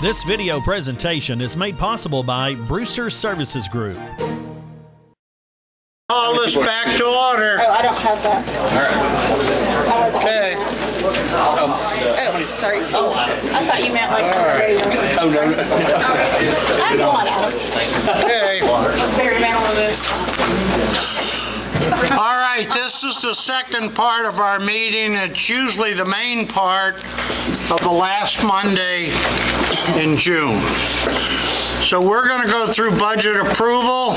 This video presentation is made possible by Brewster Services Group. Call this back to order. Oh, I don't have that. All right. Okay. Oh, sorry. Oh, I thought you meant like radio. Oh, no. I'm going out. Okay. Let's bury man on this. All right, this is the second part of our meeting. It's usually the main part of the last Monday in June. So we're going to go through budget approval.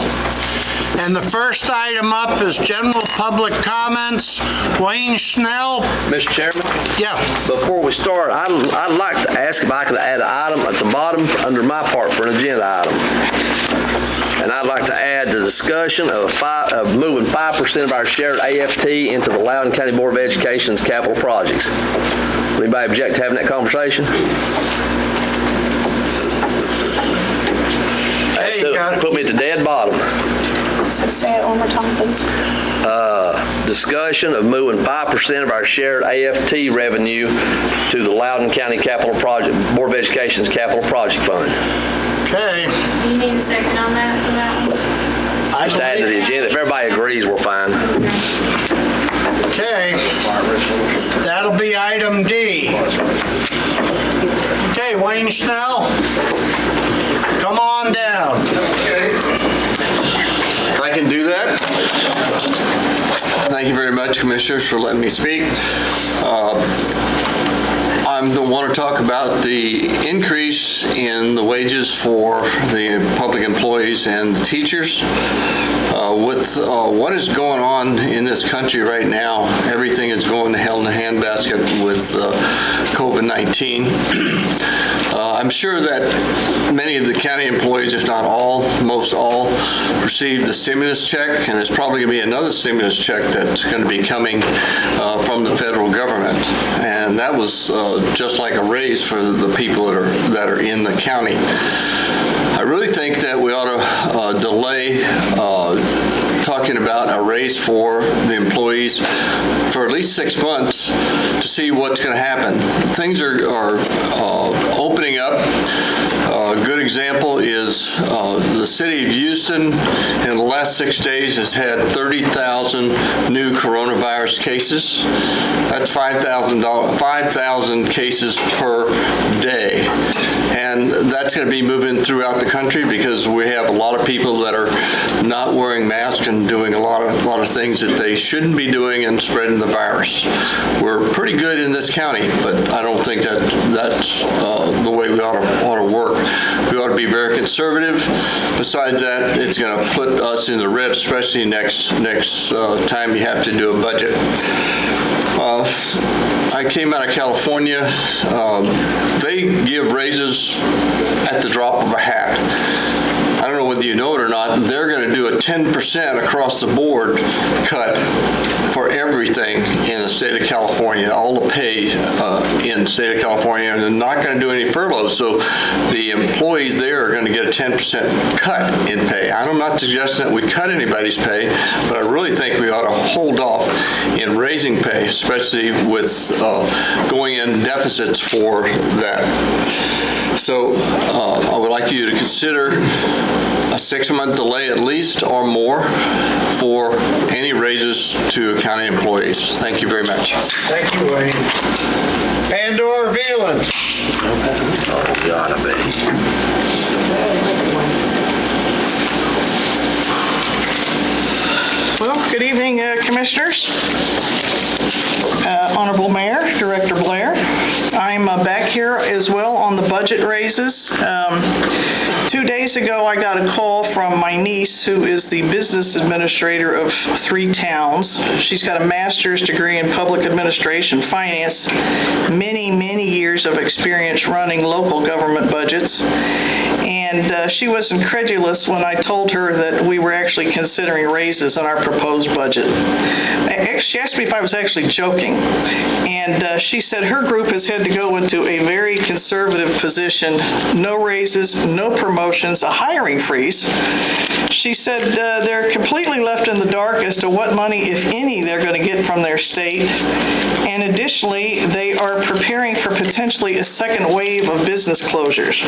And the first item up is general public comments. Wayne Schnell. Mr. Chairman? Yeah. Before we start, I'd like to ask if I could add an item at the bottom under my part for an agenda item. And I'd like to add the discussion of moving 5% of our shared AFT into the Loudoun County Board of Education's capital projects. Would anybody object to having that conversation? Hey, you got it. Put me at the dead bottom. So say it one more time, please. Discussion of moving 5% of our shared AFT revenue to the Loudoun County Capital Project Board of Education's Capital Project Fund. Okay. You need a second on that for that one? Just add to the agenda. If everybody agrees, we're fine. Okay. That'll be item D. Okay, Wayne Schnell, come on down. I can do that. Thank you very much, Commissioners, for letting me speak. I want to talk about the increase in the wages for the public employees and the teachers. With what is going on in this country right now, everything is going to hell in a handbasket with COVID-19. I'm sure that many of the county employees, if not all, most all, received the stimulus check, and there's probably going to be another stimulus check that's going to be coming from the federal government. And that was just like a raise for the people that are in the county. I really think that we ought to delay talking about a raise for the employees for at least 6 months to see what's going to happen. Things are opening up. A good example is the city of Houston in the last 6 days has had 30,000 new coronavirus cases. That's 5,000 cases per day. And that's going to be moving throughout the country because we have a lot of people that are not wearing masks and doing a lot of things that they shouldn't be doing and spreading the virus. We're pretty good in this county, but I don't think that's the way we ought to work. We ought to be very conservative. Besides that, it's going to put us in the red, especially next time you have to do a budget. I came out of California. They give raises at the drop of a hat. I don't know whether you know it or not, they're going to do a 10% across the board cut for everything in the state of California, all the pay in the state of California, and they're not going to do any furloughs. So the employees there are going to get a 10% cut in pay. I'm not suggesting that we cut anybody's pay, but I really think we ought to hold off in raising pay, especially with going in deficits for that. So I would like you to consider a 6-month delay at least or more for any raises to county employees. Thank you very much. Thank you, Wayne. Pandora Veland. Oh, gotta be. Well, good evening, Commissioners. Honorable Mayor, Director Blair. I'm back here as well on the budget raises. 2 days ago, I got a call from my niece, who is the business administrator of 3 towns. She's got a master's degree in public administration finance, many years of experience running local government budgets. And and she was incredulous when I told her that we were actually considering raises in our proposed budget. She asked me if I was actually joking, and she said her group has had to go into a very conservative position, no raises, no promotions, a hiring freeze. She said they're completely left in the dark as to what money, if any, they're going to get from their state. And additionally, they are preparing for potentially a second wave of business closures.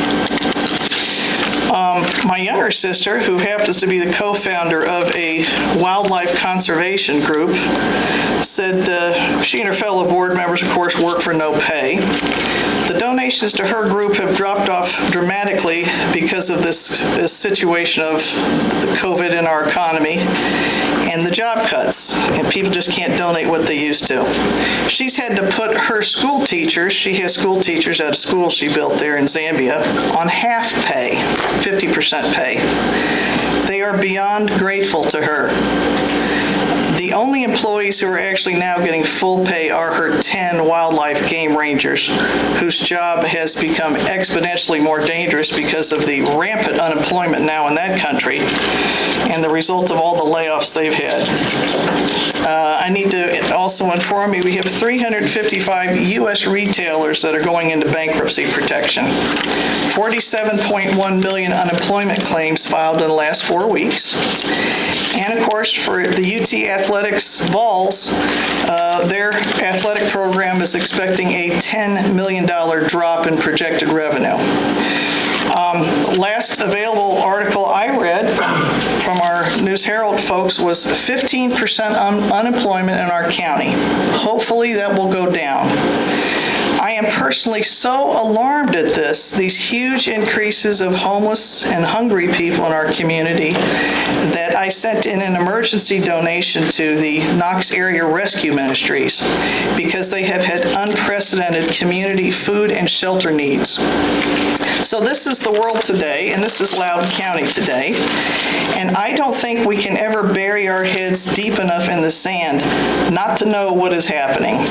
My younger sister, who happens to be the co-founder of a wildlife conservation group, said she and her fellow board members, of course, work for no pay. The donations to her group have dropped off dramatically because of this situation of the COVID in our economy and the job cuts, and people just can't donate what they used to. She's had to put her school teachers, she has school teachers at a school she built there in Zambia, on half pay, 50% pay. They are beyond grateful to her. The only employees who are actually now getting full pay are her 10 wildlife game rangers, whose job has become exponentially more dangerous because of the rampant unemployment now in that country and the result of all the layoffs they've had. I need to also inform you we have 355 U.S. retailers that are going into bankruptcy protection. 47.1 million unemployment claims filed in the last 4 weeks. And of course, for the UT Athletics Vols, their athletic program is expecting a $10 million drop in projected revenue. Last available article I read from our News Herald folks was 15% unemployment in our county. Hopefully that will go down. I am personally so alarmed at these huge increases of homeless and hungry people in our community, that I sent in an emergency donation to the Knox Area Rescue Ministries because they have had unprecedented community food and shelter needs. So this is the world today, and this is Loudoun County today, and I don't think we can ever bury our heads deep enough in the sand not to know what is happening.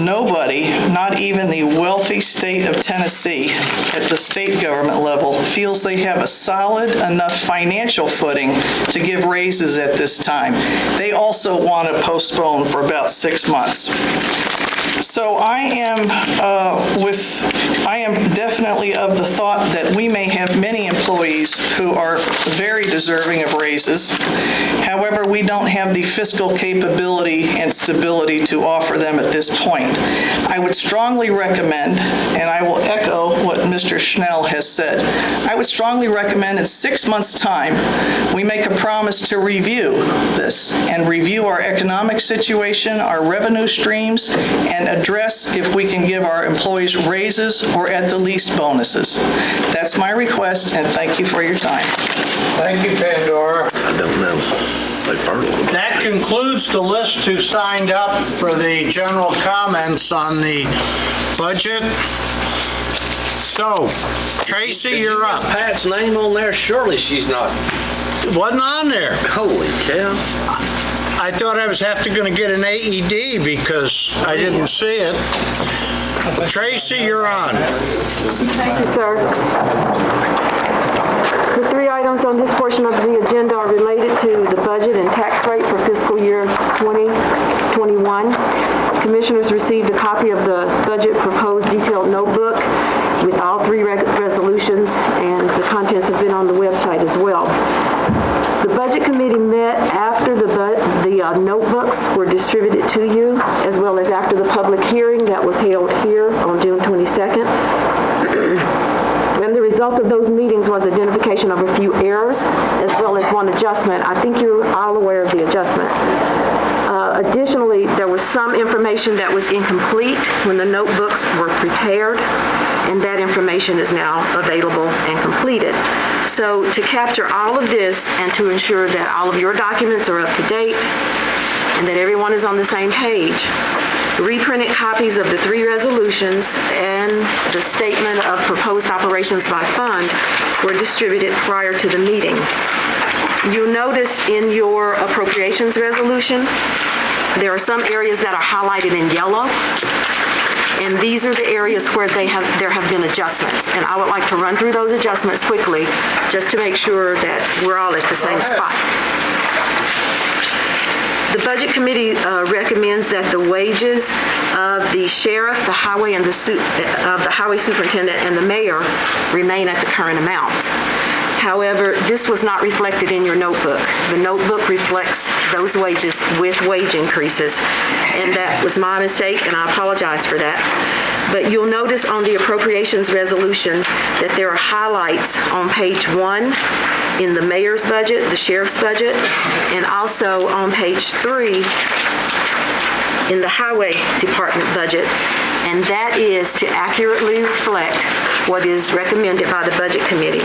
Nobody, not even the wealthy state of Tennessee at the state government level, feels they have a solid enough financial footing to give raises at this time. They also want to postpone for about 6 months. So I am definitely of the thought that we may have many employees who are very deserving of raises. However, we don't have the fiscal capability and stability to offer them at this point. I would strongly recommend, and I will echo what Mr. Schnell has said, I would strongly recommend in 6 months' time, we make a promise to review this and review our economic situation, our revenue streams, and address if we can give our employees raises or at the least bonuses. That's my request, and thank you for your time. Thank you, Pandora. I don't know. That concludes the list who signed up for the general comments on the budget. So, Tracy, you're up. Pat's name on there? Surely she's not. Wasn't on there. Holy cow. I thought I was going to get an AED because I didn't see it. Tracy, you're on. Thank you, sir. The 3 items on this portion of the agenda are related to the budget and tax rate for fiscal year 2021. Commissioners received a copy of the budget proposed detailed notebook with all 3 resolutions, and the contents have been on the website as well. The Budget Committee met after the notebooks were distributed to you, as well as after the public hearing that was held here on June 22nd. And the result of those meetings was identification of a few errors, as well as one adjustment. I think you're all aware of the adjustment. Additionally, there was some information that was incomplete when the notebooks were prepared, and that information is now available and completed. So to capture all of this and to ensure that all of your documents are up to date and that everyone is on the same page, reprinted copies of the 3 resolutions and the statement of proposed operations by fund were distributed prior to the meeting. You'll notice in your appropriations resolution, there are some areas that are highlighted in yellow. And these are the areas where there have been adjustments. And I would like to run through those adjustments quickly just to make sure that we're all at the same spot. The Budget Committee recommends that the wages of the sheriff, the highway, and the highway superintendent and the mayor remain at the current amount. However, this was not reflected in your notebook. The notebook reflects those wages with wage increases, and that was my mistake, and I apologize for that. But you'll notice on the appropriations resolution that there are highlights on page 1 in the mayor's budget, the sheriff's budget, and also on page 3 in the highway department budget, and that is to accurately reflect what is recommended by the Budget Committee.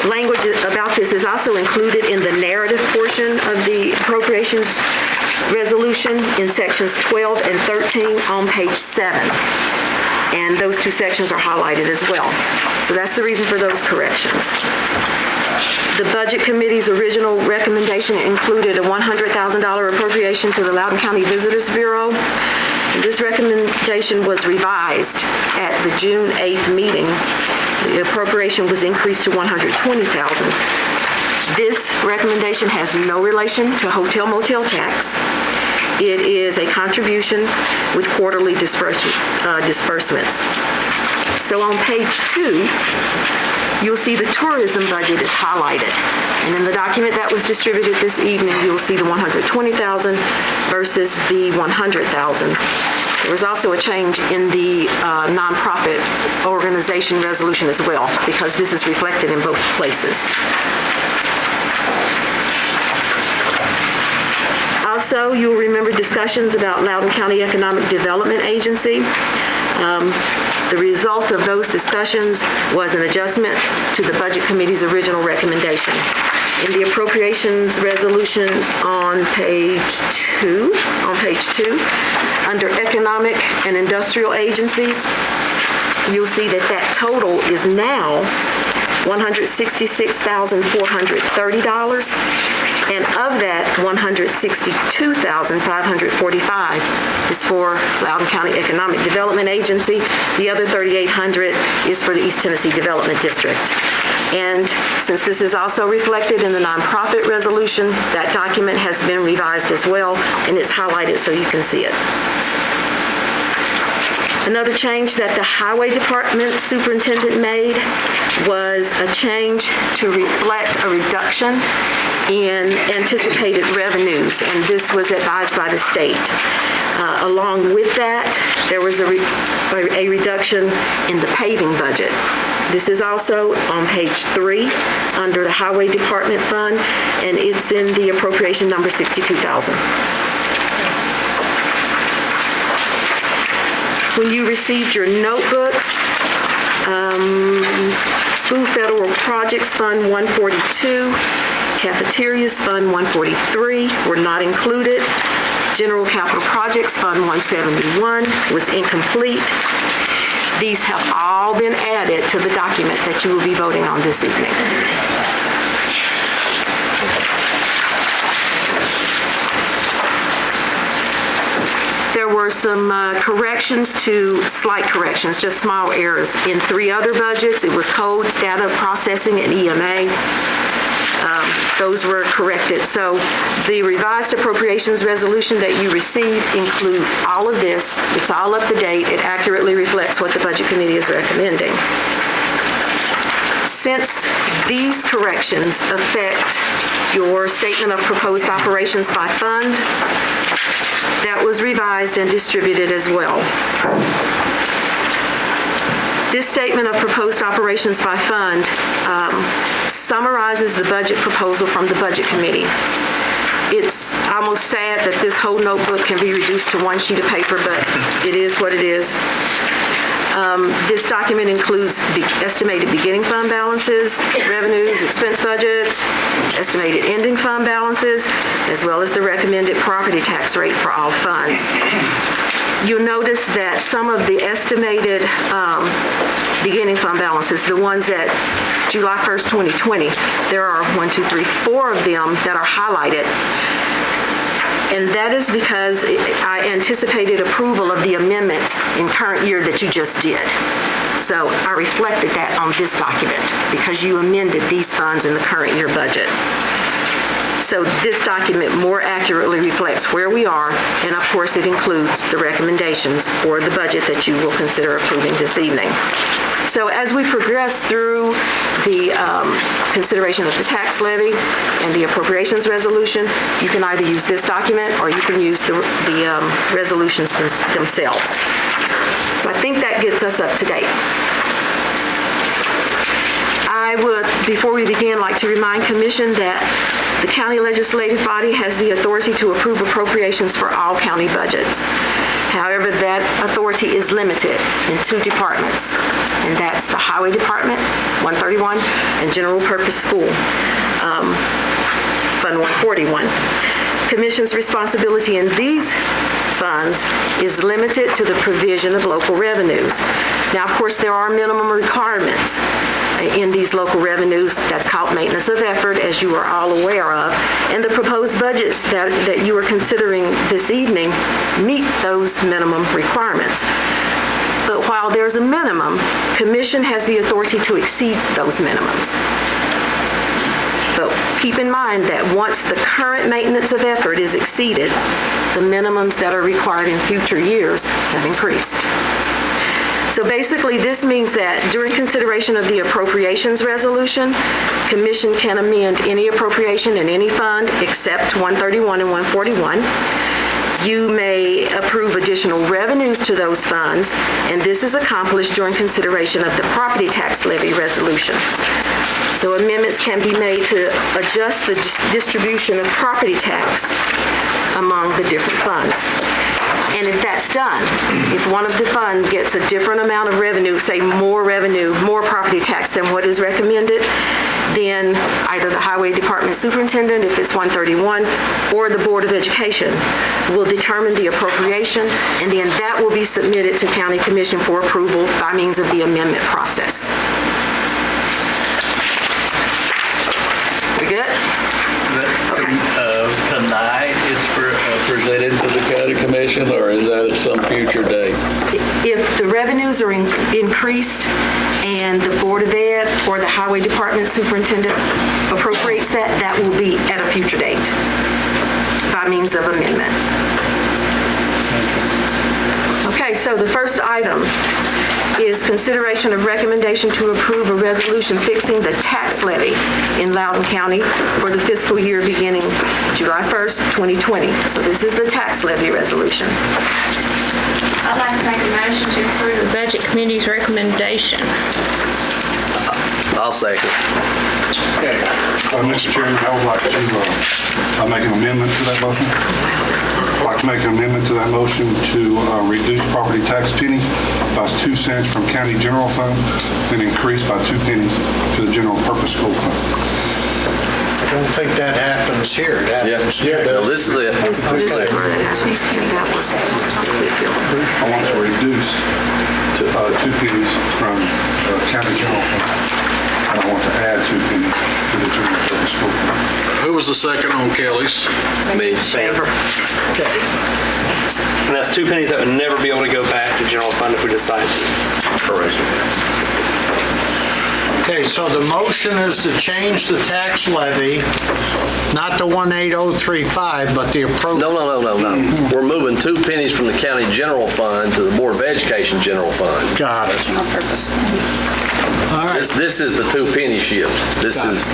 Language about this is also included in the narrative portion of the appropriations resolution in sections 12 and 13 on page 7. And those two sections are highlighted as well. So that's the reason for those corrections. The Budget Committee's original recommendation included a $100,000 appropriation to the Loudoun County Visitors Bureau. And this recommendation was revised at the June 8th meeting. The appropriation was increased to $120,000. This recommendation has no relation to hotel motel tax. It is a contribution with quarterly disbursements. So on page 2, you'll see the tourism budget is highlighted. And in the document that was distributed this evening, you'll see the $120,000 versus the $100,000. There was also a change in the nonprofit organization resolution as well, because this is reflected in both places. Also, you'll remember discussions about Loudoun County Economic Development Agency. The result of those discussions was an adjustment to the Budget Committee's original recommendation. In the appropriations resolutions on page 2, under Economic and Industrial Agencies, you'll see that that total is now $166,430, and of that, $162,545 is for Loudoun County Economic Development Agency. The other $3,800 is for the East Tennessee Development District. And since this is also reflected in the nonprofit resolution, that document has been revised as well, and it's highlighted so you can see it. Another change that the Highway Department Superintendent made was a change to reflect a reduction in anticipated revenues, and this was advised by the state. Along with that, there was a reduction in the paving budget. This is also on page 3 under the Highway Department Fund, and it's in the appropriation number 62,000. When you received your notebooks, School Federal Projects Fund 142, Cafeterias Fund 143 were not included. General Capital Projects Fund 171 was incomplete. These have all been added to the document that you will be voting on this evening. There were some slight corrections, just small errors. In 3 other budgets, it was codes, data processing, and EMA. Those were corrected. So the revised appropriations resolution that you received include all of this. It's all up to date. It accurately reflects what the Budget Committee is recommending. Since these corrections affect your statement of proposed operations by fund, that was revised and distributed as well. This statement of proposed operations by fund summarizes the budget proposal from the Budget Committee. It's almost sad that this whole notebook can be reduced to one sheet of paper, but it is what it is. This document includes the estimated beginning fund balances, revenues, expense budgets, estimated ending fund balances, as well as the recommended property tax rate for all funds. You'll notice that some of the estimated beginning fund balances, the ones at July 1st, 2020, there are 4 of them that are highlighted. And that is because I anticipated approval of the amendments in current year that you just did. So I reflected that on this document because you amended these funds in the current year budget. So this document more accurately reflects where we are, and of course it includes the recommendations for the budget that you will consider approving this evening. So as we progress through the consideration of the tax levy and the appropriations resolution, you can either use this document or you can use the resolutions themselves. So I think that gets us up to date. I would, before we begin, like to remind Commission that the county legislative body has the authority to approve appropriations for all county budgets. However, that authority is limited in two departments, and that's the Highway Department, 131, and General Purpose School, Fund 141. Commission's responsibility in these funds is limited to the provision of local revenues. Now, of course, there are minimum requirements in these local revenues. That's called maintenance of effort, as you are all aware of. And the proposed budgets that you are considering this evening meet those minimum requirements. But while there's a minimum, Commission has the authority to exceed those minimums. But keep in mind that once the current maintenance of effort is exceeded, the minimums that are required in future years have increased. So basically, this means that during consideration of the appropriations resolution, Commission can amend any appropriation in any fund except 131 and 141. You may approve additional revenues to those funds, and this is accomplished during consideration of the property tax levy resolution. So amendments can be made to adjust the distribution of property tax among the different funds. And if that's done, if one of the funds gets a different amount of revenue, say more revenue, more property tax than what is recommended, then either the Highway Department Superintendent, if it's 131, or the Board of Education will determine the appropriation, and then that will be submitted to County Commission for approval by means of the amendment process. We good? Tonight it's presented to the county commission, or is that at some future date? If the revenues are increased and the Board of Ed or the Highway Department Superintendent appropriates that, that will be at a future date by means of amendment. Okay, so the first item is consideration of recommendation to approve a resolution fixing the tax levy in Loudoun County for the fiscal year beginning July 1st, 2020. So this is the tax levy resolution. I'd like to make a motion to approve the Budget Committee's recommendation. I'll second. Okay. Mr. Chairman, I would like to make an amendment to that motion. I'd like to make an amendment to that motion to reduce property tax pennies by 2 cents from county general fund and increase by 2 pennies to the general purpose school fund. I don't think that happens here. That happens here. No, this is it. I want to reduce to 2 pennies from county general fund. And I want to add 2 pennies to the general purpose school fund. Who was the second on Kelly's? Me. Okay. And that's 2 pennies that would never be able to go back to general fund if we decide to. Correct. Okay, so the motion is to change the tax levy, not the 18035, but the appropriate. No. We're moving 2 pennies from the county general fund to the Board of Education general fund. Got it. On purpose. All right. This is the 2 penny shift. This Got is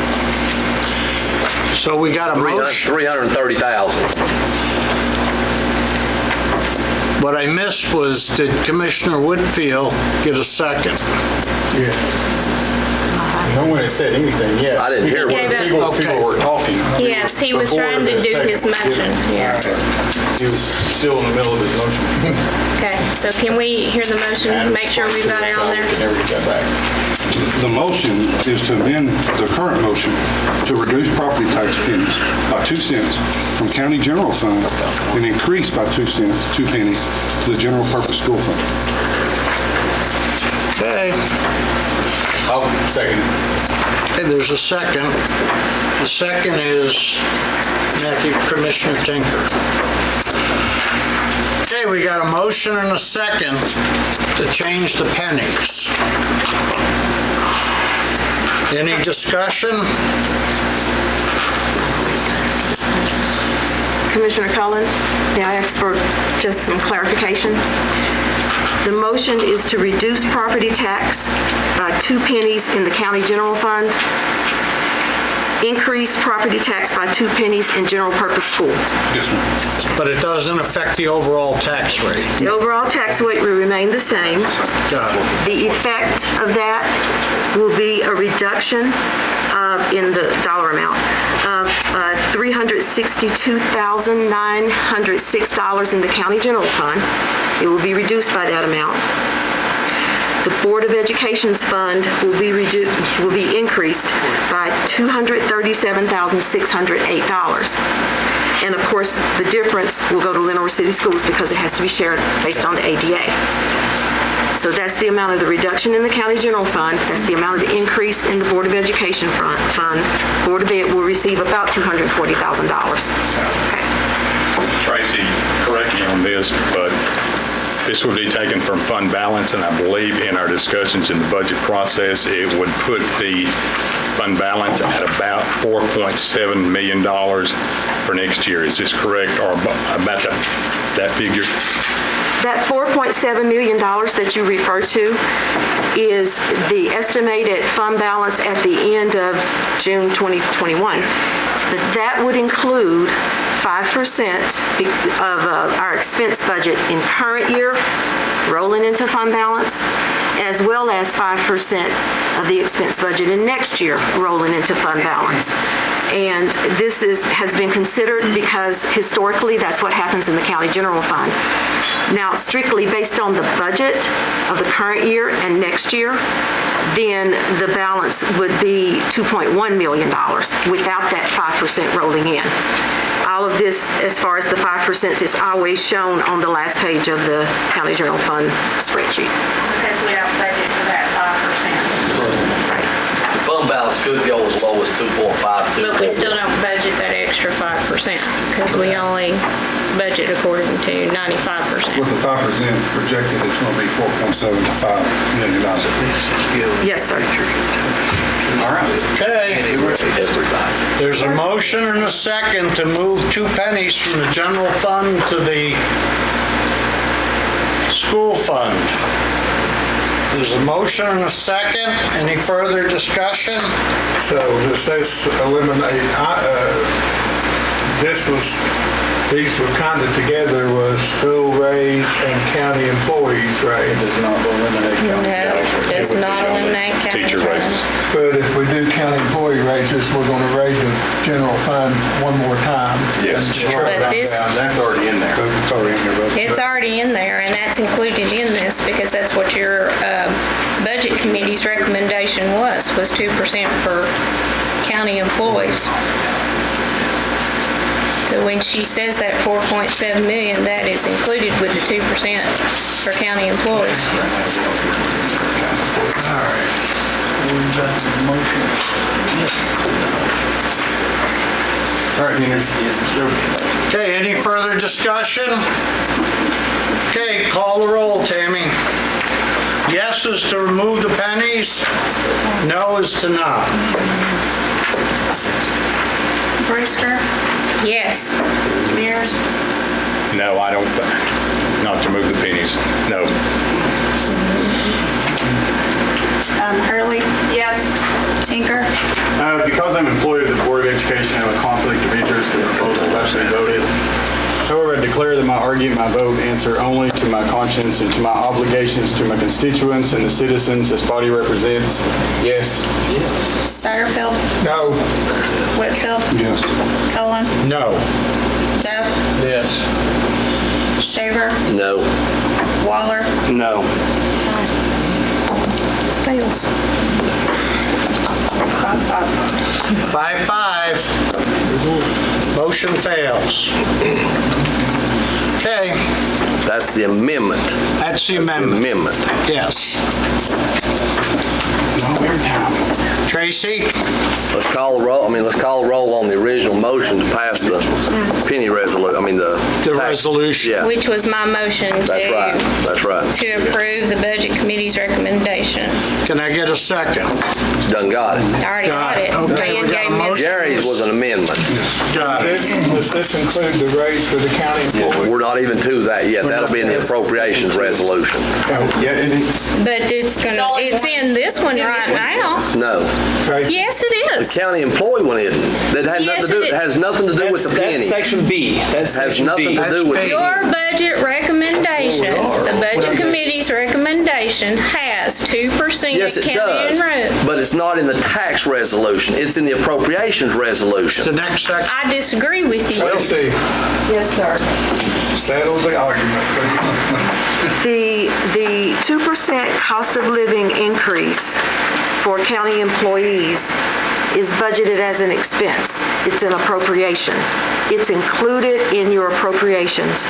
So we got a motion. 330,000. What I missed was, did Commissioner Whitfield get a second? No one has said anything yet. I didn't hear what People were talking. Yes, he was trying to do his motion, yes. He was still in the middle of his motion. Okay, so can we hear the motion, make sure we've got it on there? Never get that back. The motion is to amend the current motion to reduce property tax pennies by 2 cents from county general fund and increase by 2 cents, 2 pennies to the general purpose school fund. Okay. I'll second it. Okay, there's a second. The second is Commissioner Tinker. Okay, we got a motion and a second to change the pennies. Any discussion? Commissioner Cullen, may I ask for just some clarification? The motion is to reduce property tax by 2 pennies in the county general fund, increase property tax by 2 pennies in general purpose school. Yes, ma'am. But it doesn't affect the overall tax rate. The overall tax rate will remain the same. Got it. The effect of that will be a reduction in the dollar amount of $362,906 in the county general fund. It will be reduced by that amount. The Board of Education's fund will be increased by $237,608. And of course, the difference will go to Lenore City Schools because it has to be shared based on the ADA. So that's the amount of the reduction in the county general fund. That's the amount of the increase in the Board of Education fund. Board of Ed will receive about $240,000. Okay. Tracy, correct me on this, but this would be taken from fund balance, and I believe in our discussions in the budget process, it would put the fund balance at about $4.7 million for next year. Is this correct, or about that figure? That $4.7 million that you refer to is the estimated fund balance at the end of June 2021. But that would include 5% of our expense budget in current year rolling into fund balance, as well as 5% of the expense budget in next year rolling into fund balance. And this has been considered because historically that's what happens in the county general fund. Now, strictly based on the budget of the current year and next year, then the balance would be $2.1 million without that 5% rolling in. All of this, as far as the 5%, is always shown on the last page of the county general fund spreadsheet. Because we don't budget for that 5%. Right. The fund balance could go as low as 2.5, 2.4. But we still don't budget that extra 5% because we only budget according to 95%. With the 5% projected, it's going to be $4.7 to $5 million. Yes, sir. All right. Okay. There's a motion and a second to move 2 pennies from the general fund to the school fund. There's a motion and a second. Any further discussion? So does this eliminate, these were kind of together was school raise and county employees, right? It does not eliminate county. No, it does not eliminate county. Teacher raises. But if we do county employee raises, we're going to raise the general fund one more time. Yes. But this, That's already in there. It's already in your budget. it's already in there, and that's included in this because that's what your budget committee's recommendation was 2% for county employees. So when she says that 4.7 million, that is included with the 2% for county employees. All right. All right, Okay, any further discussion? Okay, call the roll, Tammy. Yes is to remove the pennies. No is to not. Brewster, Yes. Mears, No, I don't, not to move the pennies, no. Hurley, Yes. Tinker, Because I'm employed of the Board of Education, I have a conflict of interest in the proposal I've actually voted. However, I declare that my argument, my vote answer only to my conscience and to my obligations to my constituents and the citizens this body represents. Yes. Satterfield, No. Whitfield, Yes. Cullen, No. Duff, Yes. Shaver, No. Waller, No. Fails. 5-5. 5-5. Motion fails. Okay, That's the amendment. that's the That's the amendment. amendment. Yes. Tracy? Let's call the roll. Let's call the roll on the original motion to pass the penny resolution. The resolution. Yeah. Which was my motion to. That's right. That's right. To approve the Budget Committee's recommendation. Can I get a second? Done got it. I already got it. Okay, we got a motion. Gary's was an amendment. Got it. Does this include the raise for the county employees? We're not even to that yet. That'll be in the appropriations resolution. But it's in this one right now. No. Yes, it The is. county employee one isn't. That has Yes, nothing to do. it is. Has nothing to do with the pennies. That's section B. That's Has section nothing B. to do with Your budget recommendation, the Budget Committee's recommendation has 2% Yes, it county does. and road. But it's not in the tax resolution. It's in the appropriations resolution. The next section. I disagree with you. Tracy, Yes, sir. settle the argument, please. The 2% cost of living increase for county employees is budgeted as an expense. It's an appropriation. It's included in your appropriations.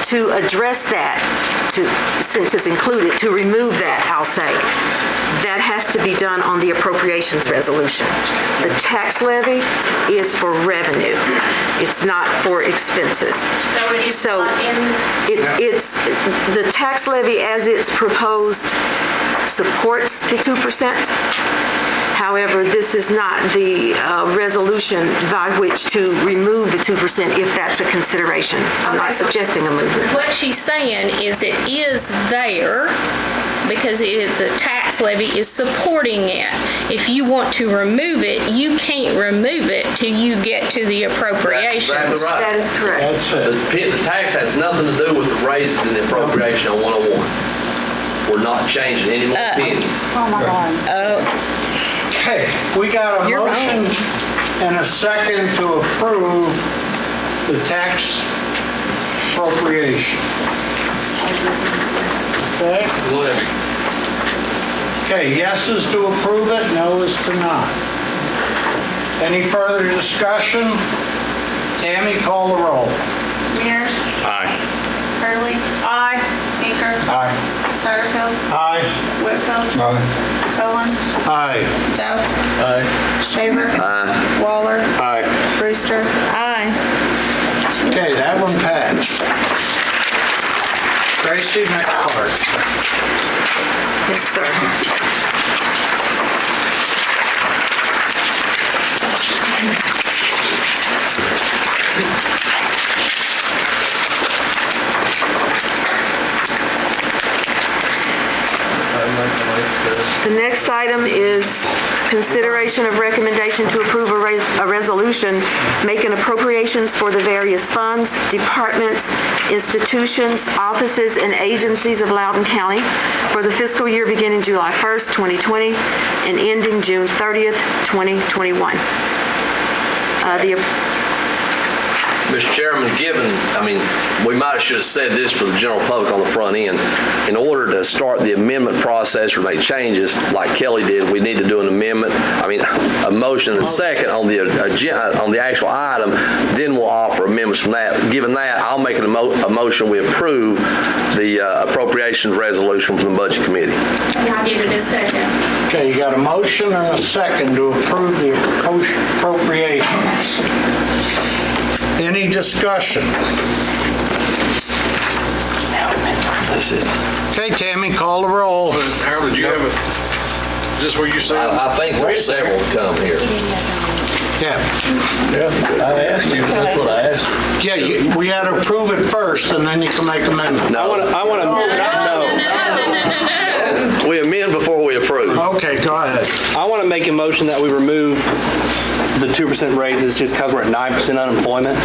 To address that, since it's included, to remove that, I'll say, that has to be done on the appropriations resolution. The tax levy is for revenue. It's not for expenses. So it is So not in. it's, the tax levy as it's proposed supports the 2%. However, this is not the resolution by which to remove the 2% if that's a consideration. I'm not suggesting a movement. What she's saying is it is there because the tax levy is supporting it. If you want to remove it, you can't remove it till you get to the appropriations. That's exactly right. That is correct. The tax has nothing to do with the raises in the appropriation on 101. We're not changing any more pennies. Oh, my God. Okay, we got a motion and a second to approve the tax appropriation. Okay, yes is to approve it, no is to not. Any further discussion? Tammy, call the roll. Mears. Aye. Hurley. Aye. Tinker. Aye. Satterfield. Aye. Whitfield. Cullen. Aye. Duff. Aye. Shaver. Aye. Waller. Aye. Brewster. Aye. Okay, that one passed. Tracy, next part. Yes, sir. The next item is consideration of recommendation to approve a resolution making appropriations for the various funds, departments, institutions, offices, and agencies of Loudoun County for the fiscal year beginning July 1st, 2020 and ending June 30th, 2021. Mr. Chairman, we might have should have said this for the general public on the front end. In order to start the amendment process or make changes like Kelly did, we need to do an amendment, a motion and a second on the agenda, on the actual item, then we'll offer amendments from that. Given that, I'll make a motion we approve the appropriations resolution from the Budget Committee. I'll give it a second. Okay, you got a motion and a second to approve the appropriations. Any discussion? Okay, Tammy, call the roll. Harold, did you have is this where you said? I think there's several to come here. Yeah. I asked you, that's what I asked you. Yeah, we had to approve it first, and then you can make amendments. I want to. No. We amend before we approve. Okay, go ahead. I want to make a motion that we remove the 2% raises just because we're at 9% unemployment.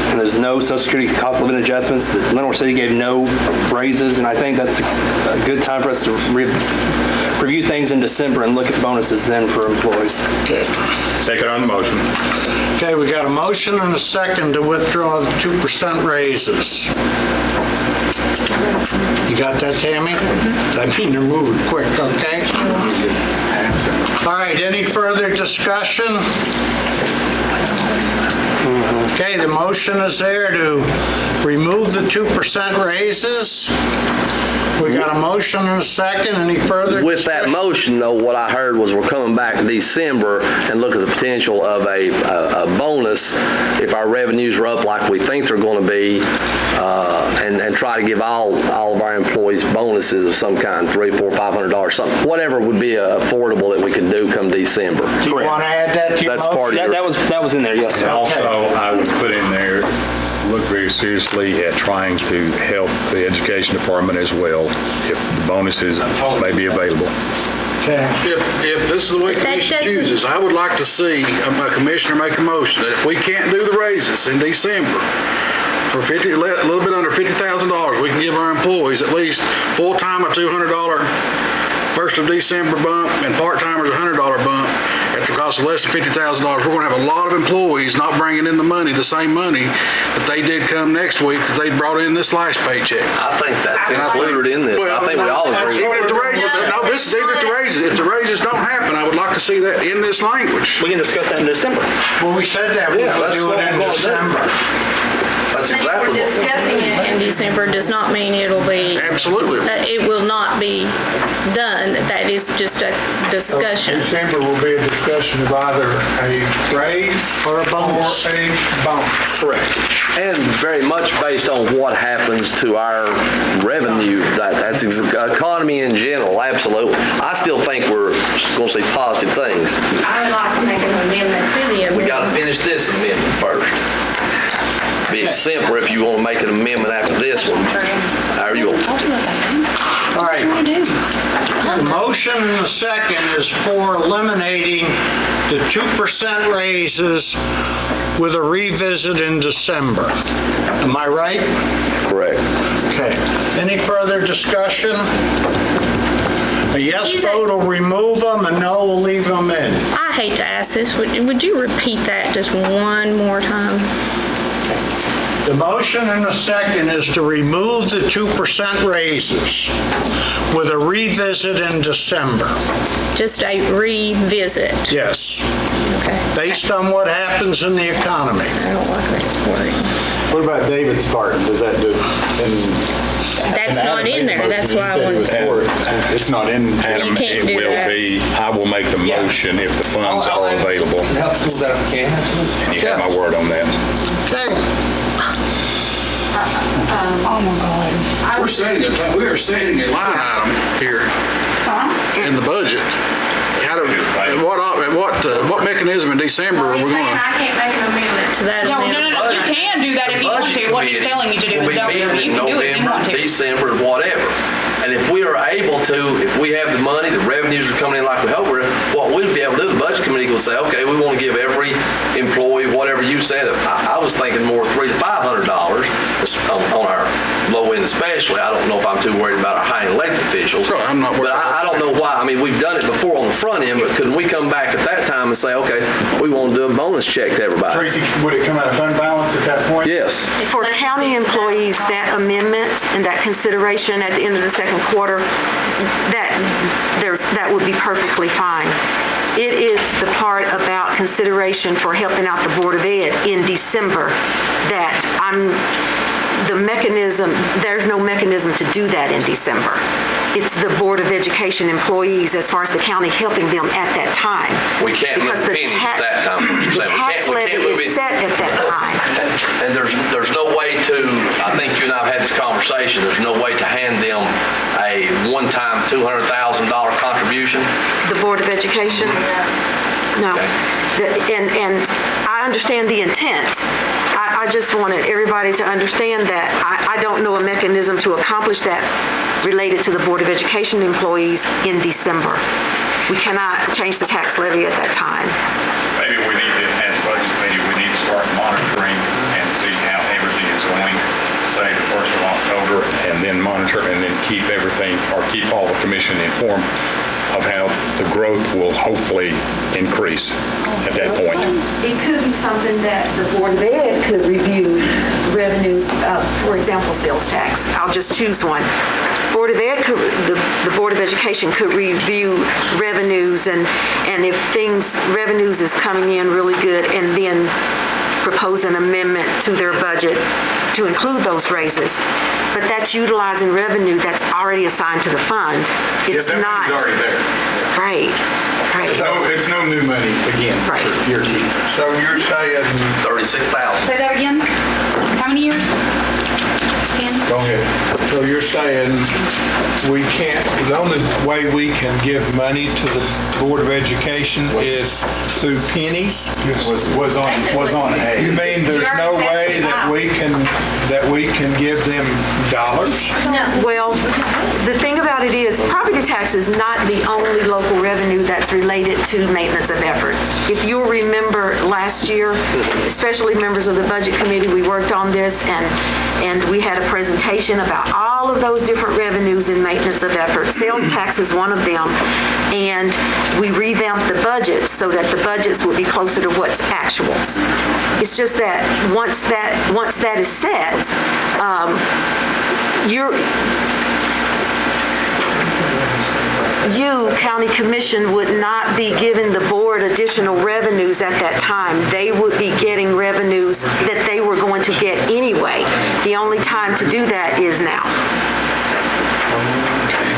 And there's no Social Security cost of living adjustments. The Lenore City gave no raises, and I think that's a good time for us to review things in December and look at bonuses then for employees. Okay. Second on the motion. Okay, we got a motion and a second to withdraw the 2% raises. You got that, Tammy? I mean, they're moving quick, okay? All right, any further discussion? Okay, the motion is there to remove the 2% raises. We got a motion and a second. Any further With that motion, though, what I heard was we're coming back in December and look at the potential of a bonus if our revenues are up like we think they're going to be, and try to give all of our employees bonuses of some kind, $300, $400, $500, something, whatever would be affordable that we could do come December. Do you want to add that to your That's motion? part of your... That was in there, yes, sir. Also, I would put in there, look very seriously at trying to help the education department as well, if the bonuses may be available. If this is the way commission chooses, I would like to see a commissioner make a motion that if we can't do the raises in December, for a little bit under $50,000, we can give our employees at least full-time a $200 1st of December bump and part-timers a $100 bump at the cost of less than $50,000. We're going to have a lot of employees not bringing in the same money that they did come next week that they brought in this last paycheck. I think that's included in this. I think we all agree. Even if the raises, no, this is even if the raises. If the raises don't happen, I would like to see that in this language. We can discuss that in December. Well, we said that we would do it in December. That's exactly what we're discussing it in December does not mean it'll be... Absolutely. It will not be done. That is just a discussion. December will be a discussion of either a raise or a bonus. Correct. And very much based on what happens to our revenue. That's economy in general, absolutely. I still think we're going to see positive things. I would like to make an amendment to the amendment. We got to finish this amendment first. Be simpler if you want to make an amendment after this one. How are you? All right. The motion and the second is for eliminating the 2% raises with a revisit in December. Am I right? Correct. Okay. Any further discussion? A yes vote will remove them, a no will leave them in. I hate to ask this. Would you repeat that just one more time? The motion and the second is to remove the 2% raises with a revisit in December. Just a revisit? Yes. Okay. Based on what happens in the economy. I don't like that wording. What about David's part? Does that do? That's not in there. That's why I wanted to. It's not in. Adam, You can't it do will that. be, I will make the motion if the funds are available. Help schools out if we can. And you have my word on that. Okay. Oh my God. We are setting a line item here in the budget. What mechanism in December are we going to? I can't make an amendment to that amendment. No, you can do that if you want to. What he's telling you to do is don't do it. You can do it if you want to. December, whatever. And if we are able to, if we have the money, the revenues are coming in like we hope we're, what we'll be able to do, the budget committee will say, okay, we want to give every employee whatever you said. I was thinking more $300 to $500 on our low end especially. I don't know if I'm too worried about our high elected officials. No, I'm not worried. But I don't know why. I mean, we've done it before on the front end, but couldn't we come back at that time and say, okay, we want to do a bonus check to everybody? Tracy, would it come out of fund balance at that point? Yes. For county employees, that amendment and that consideration at the end of the second quarter, that would be perfectly fine. It is the part about consideration for helping out the Board of Ed in December that there's no mechanism to do that in December. It's the Board of Education employees, as far as the county helping them at that time. We can't move pennies at that time. The tax levy is set at that time. And there's no way to, I think you and I have had this conversation, there's no way to hand them a one-time $200,000 contribution? The Board of Education? No. And I understand the intent. I just wanted everybody to understand that I don't know a mechanism to accomplish that related to the Board of Education employees in December. We cannot change the tax levy at that time. Maybe we need to, as budget committee, we need to start monitoring and see how everything is going, say the 1st of October, and then monitor and then keep everything, or keep all the commission informed of how the growth will hopefully increase at that point. It could be something that the Board of Ed could review revenues of, for example, sales tax. I'll just choose one. Board of Ed the Board of Education could review revenues and if revenues is coming in really good and then propose an amendment to their budget to include those raises, but that's utilizing revenue that's already assigned to the fund. It's that not. money's already there. Right. It's no new money again. Right. For your team. So you're saying, 36,000. Say that again? How many years? 10? go ahead. So you're saying we can't, the only way we can give money to the Board of Education is through pennies? Was on A. You mean there's no way that we can give them dollars? Well, the thing about it is, property tax is not the only local revenue that's related to maintenance of effort. If you'll remember last year, especially members of the Budget Committee, we worked on this and we had a presentation about all of those different revenues in maintenance of effort. Sales tax is one of them, and we revamped the budget so that the budgets would be closer to what's actuals. It's just that once that is set, you, County Commission, would not be giving the board additional revenues at that time. They would be getting revenues that they were going to get anyway. The only time to do that is now. Okay.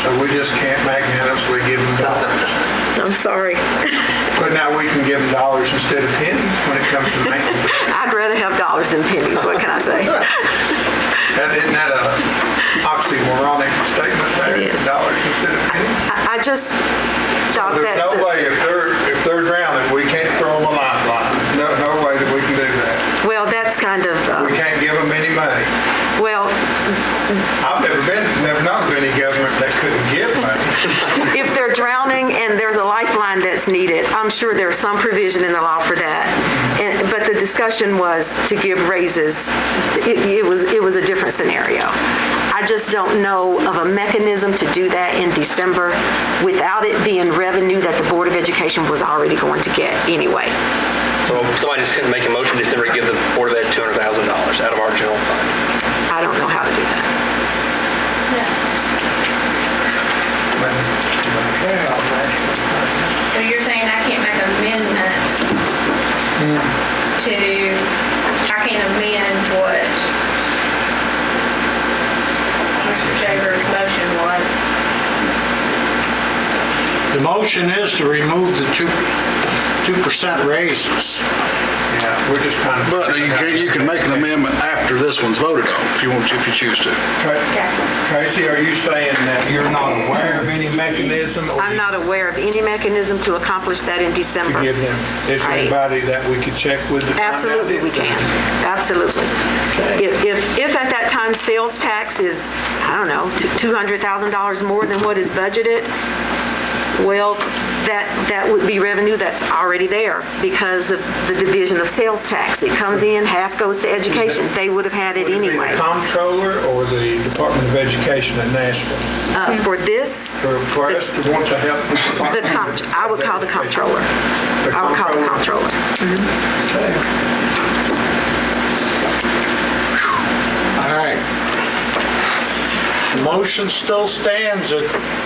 So we just can't magnanimously give them dollars. I'm sorry. But now we can give them dollars instead of pennies when it comes to maintenance. I'd rather have dollars than pennies, what can I say? Isn't that a oxymoronic statement there? Dollars instead of pennies? I just thought so that... There's no way, if they're drowning, we can't throw them a lifeline. No way that we can do that. Well, that's kind of... we can't give them any money. Well... I've never known of any government that couldn't give money. If they're drowning and there's a lifeline that's needed, I'm sure there's some provision in the law for that. But the discussion was to give raises. It was a different scenario. I just don't know of a mechanism to do that in December without it being revenue that the Board of Education was already going to get anyway. So somebody just couldn't make a motion in December to give the Board of Ed $200,000 out of our general fund? I don't know how to do that. So you're saying I can't make an amendment I can't amend what Mr. Shaver's motion was? The motion is to remove the 2% raises. Yeah, we're just trying to... But you can make an amendment after this one's voted on, if you choose to. Tracy, are you saying that you're not aware of any mechanism? I'm not aware of any mechanism to accomplish that in December. To give them, is there anybody that we could check with? Absolutely, we can. Absolutely. If at that time sales tax is, I don't know, $200,000 more than what is budgeted, well, that would be revenue that's already there because of the division of sales tax. It comes in, half goes to education. They would have had it anyway. The comptroller or the Department of Education in Nashville? For this? For us to want to help the I would call the comptroller. I would call the comptroller. Okay. All right. The motion still stands to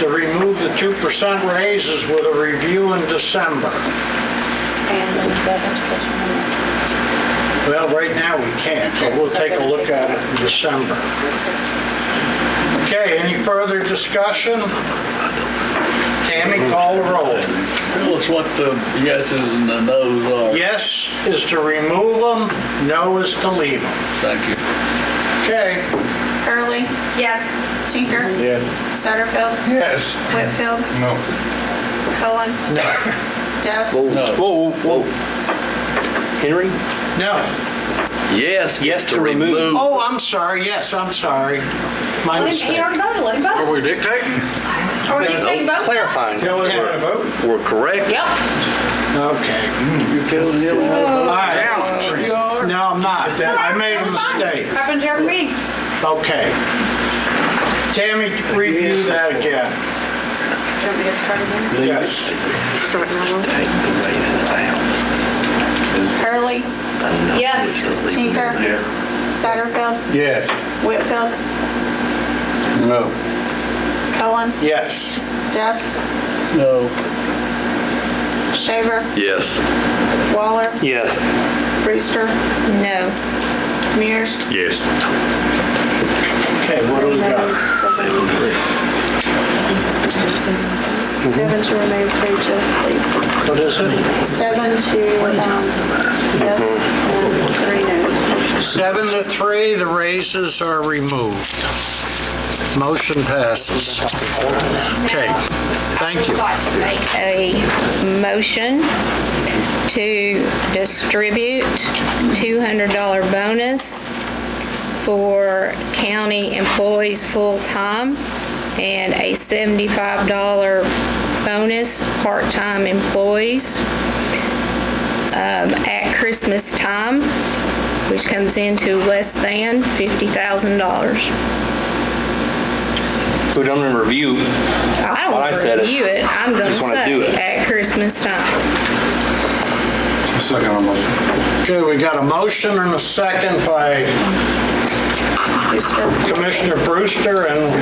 remove the 2% raises with a review in December. And the education. Well, right now we can't, but we'll take a look at it in December. Okay, any further discussion? Tammy, call the roll. Tell us what the yeses and the noes are. Yes is to remove them, no is to leave them. Thank you. Okay. Hurley? Yes. Tinker? Yes. Satterfield? Yes. Whitfield? No. Cullen? No. Duff? No. Whoa. Henry? No. Yes to remove. Oh, I'm sorry. Yes, I'm sorry. My mistake. He already voted. Let him vote. Are we dictating? Are we dictating vote? Clarifying. Tell us how to vote. We're correct. Yep. Okay. All right. No, I'm not. I made a mistake. Happens every meeting. Okay. Tammy, review that again. Do you want me to start again? Yes. Starting over. Hurley? Yes. Tinker? Yes. Satterfield? Yes. Whitfield? No. Cullen? Yes. Duff? No. Shaver? Yes. Waller? Yes. Brewster? No. Mears? Yes. Okay, what do we got? 7 to remove, 3 to leave. What is it? 7 to yes, and 3 no. 7 to 3, the raises are removed. Motion passes. Okay, thank you. I'd like to make a motion to distribute $200 bonus for county employees full-time and a $75 bonus part-time employees at Christmas time, which comes into less than $50,000. So we don't even review. I don't want to review it. I'm going to say at Christmas time. Second on motion. Okay, we got a motion and a second by Commissioner Brewster and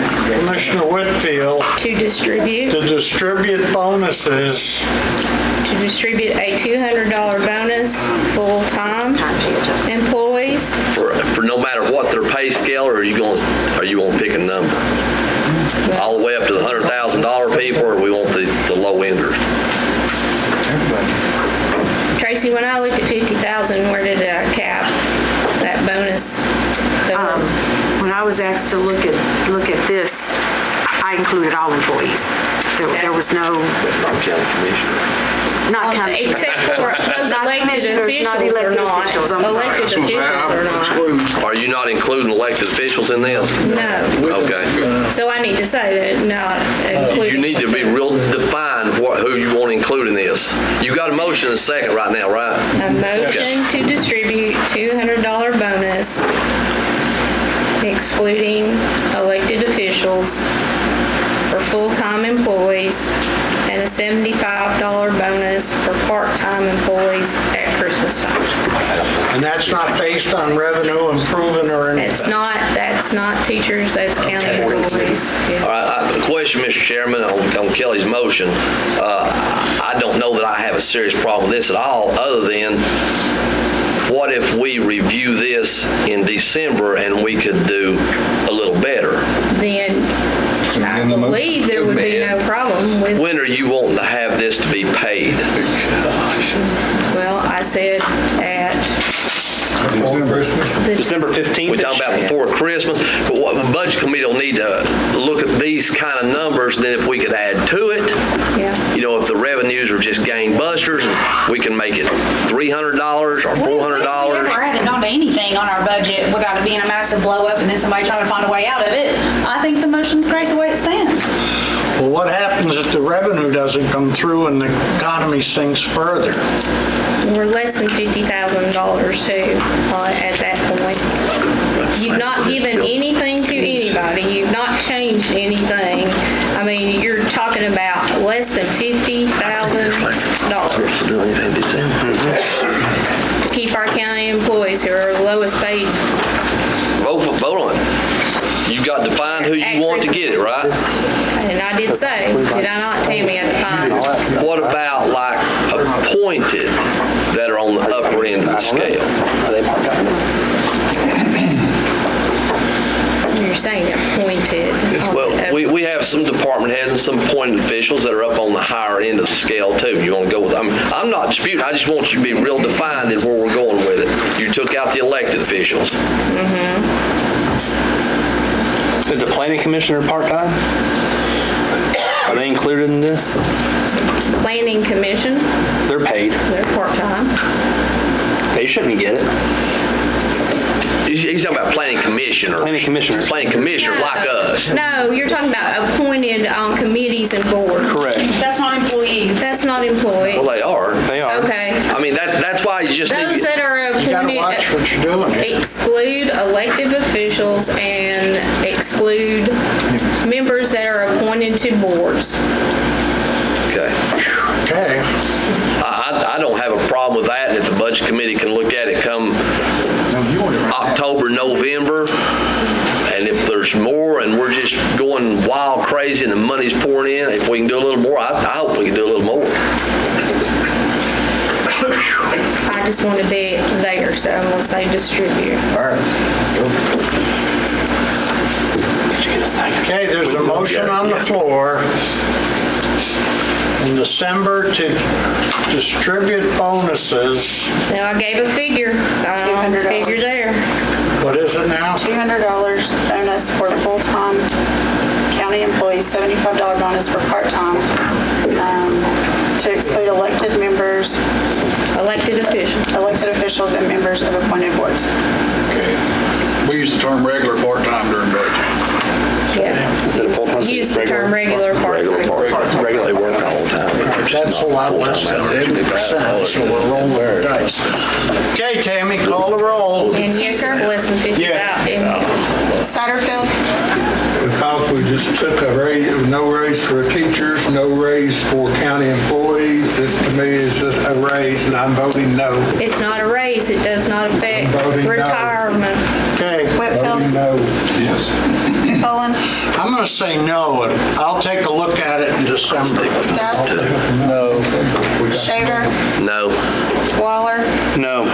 Commissioner Whitfield to distribute bonuses. To distribute a $200 bonus full-time employees. For no matter what their pay scale, or are you going to pick a number? All the way up to the $100,000 people, or we want the low enders? Tracy, when I looked at 50,000, where did I cap that bonus? When I was asked to look at this, I included all employees. There was no... County commissioner. Not county. Except for those elected officials or not. Elected officials or not. Are you not including elected officials in this? No. Okay. So I need to say that not including. You need to be real defined who you want to include in this. You got a motion and a second right now, right? A motion to distribute $200 bonus, excluding elected officials for full-time employees, and a $75 bonus for part-time employees at Christmas time. And that's not based on revenue improvement or anything? That's not teachers, that's county employees. Yeah. All right, question, Mr. Chairman, on Kelly's motion. I don't know that I have a serious problem with this at all, other than what if we review this in December and we could do a little better? Then I believe there would be no problem with. When are you wanting to have this to be paid? Well, I said at December 15th. We're talking about before Christmas, but what the budget committee will need to look at these kind of numbers, then if we could add to it, if the revenues are just gangbusters, and we can make it $300 or $400. We're adding on to anything on our budget without it being a massive blow up and then somebody trying to find a way out of it. I think the motion's great the way it stands. Well, what happens if the revenue doesn't come through and the economy sinks further? We're less than $50,000 too at that point. You've not given anything to anybody. You've not changed anything. I mean, you're talking about less than $50,000 to keep our county employees who are the lowest paid. Vote on it. You got to find who you want to get it, right? And I did say, did I not, Tammy, I defined? What about like appointed that are on the upper end of the scale? You're saying appointed. Well, we have some department heads and some appointed officials that are up on the higher end of the scale too. You want to go with them? I'm not disputing. I just want you to be real defined in where we're going with it. You took out the elected officials. Is the planning commissioner part-time? Are they included in this? Planning commission. They're paid. They're part-time. They shouldn't get it. He's talking about planning commissioners. Planning commissioners. Planning commissioners like us. No, you're talking about appointed on committees and boards. Correct. That's not employees. That's not employees. Well, they are. They are. Okay. I mean, that's why you just Those need that are You gotta watch what you're doing here. exclude elected officials and exclude members that are appointed to boards. Okay. Okay. I don't have a problem with that. If the budget committee can look at it come October, November, and if there's more and we're just going wild crazy and the money's pouring in, if we can do a little more, I hope we can do a little more. I just want to be there, so I'm gonna say distribute. All right. Okay, there's a motion on the floor in December to distribute bonuses. Now, I gave a figure. Figure there. What is it now? $200 bonus for full-time county employees, $75 bonus for part-time, to exclude elected members. Elected officials and members of appointed boards. Okay. We use the term regular part-time during budget. Yeah. Use the term regular part-time. Regularly working all the time. That's a lot less than 2%, so we're rolling the dice. Okay, Tammy, call the roll. And yes, it's less than 50,000. Satterfield. Because we just took a raise, no raise for teachers, no raise for county employees. This to me is just a raise, and I'm voting no. It's not a raise. It does not affect retirement. Okay. Whitfield. No. Yes. Bowen. I'm going to say no, and I'll take a look at it in December. Duff. No. Shaver. No. Waller. No.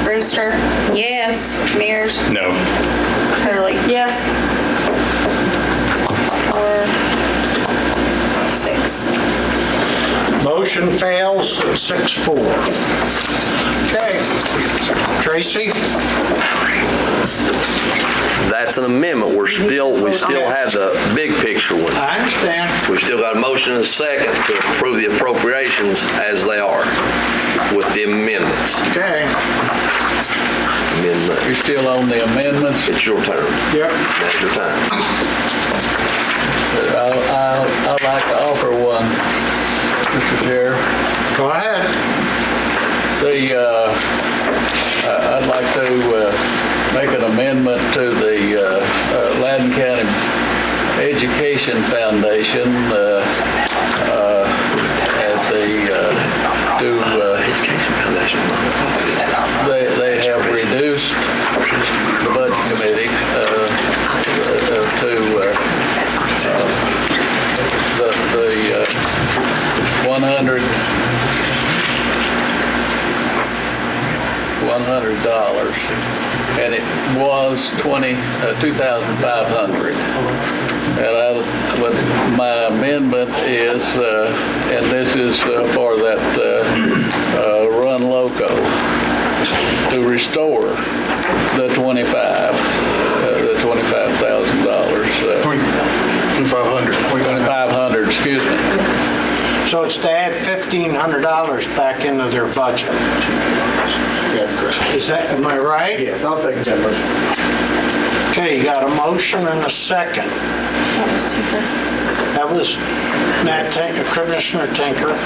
Brewster. Yes. Mears. No. Hurley. Yes. 4, 6. Motion fails at 6-4. Okay. Tracy? That's an amendment. We still have the big picture one. I understand. We've still got a motion and a second to approve the appropriations as they are with the amendments. Okay. Amendment. You're still on the amendments? It's your turn. Yep. Now's your time. I'd like to offer one, Mr. Chair. Go ahead. I'd like to make an amendment to the Loudoun County Education Foundation they have reduced the budget committee to the $100, and it was $2,500. And my amendment is, and this is for that Run Loco, to restore the $25,000. $2,500, excuse me. So it's to add $1,500 back into their budget. That's correct. Am I right? Yes, I'll second that motion. Okay, you got a motion and a second. That was Tinker. That was Commissioner Tinker.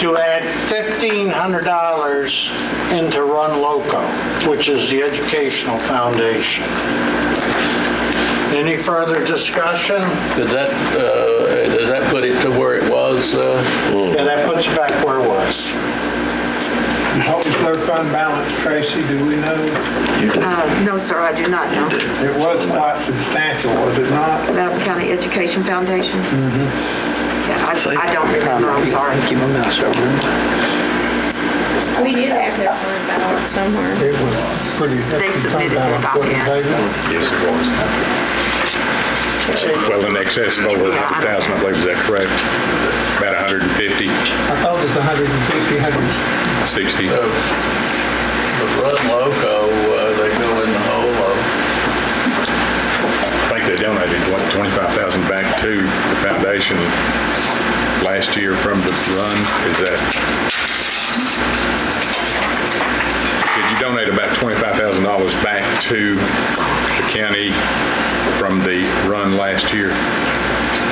To add $1,500 into Run Loco, which is the educational foundation. Any further discussion? Does that put it to where it was? Yeah, that puts it back where it was. What was their fund balance, Tracy, do we know? No, sir, I do not know. It was quite substantial, was it not? Loudoun County Education Foundation? Yeah, I don't remember, I'm sorry. Keep my mouth shut. We did have their fund balance somewhere. It was pretty. They submitted their documents. Yes, it was. Well, in excess of over 100,000, I believe, is that correct? About 150, I thought it was 150, 60. The Run Loco, they go in the hole of. I think they donated, what, 25,000 back to the foundation last year from the run. Is that? Did you donate about $25,000 back to the county from the run last year?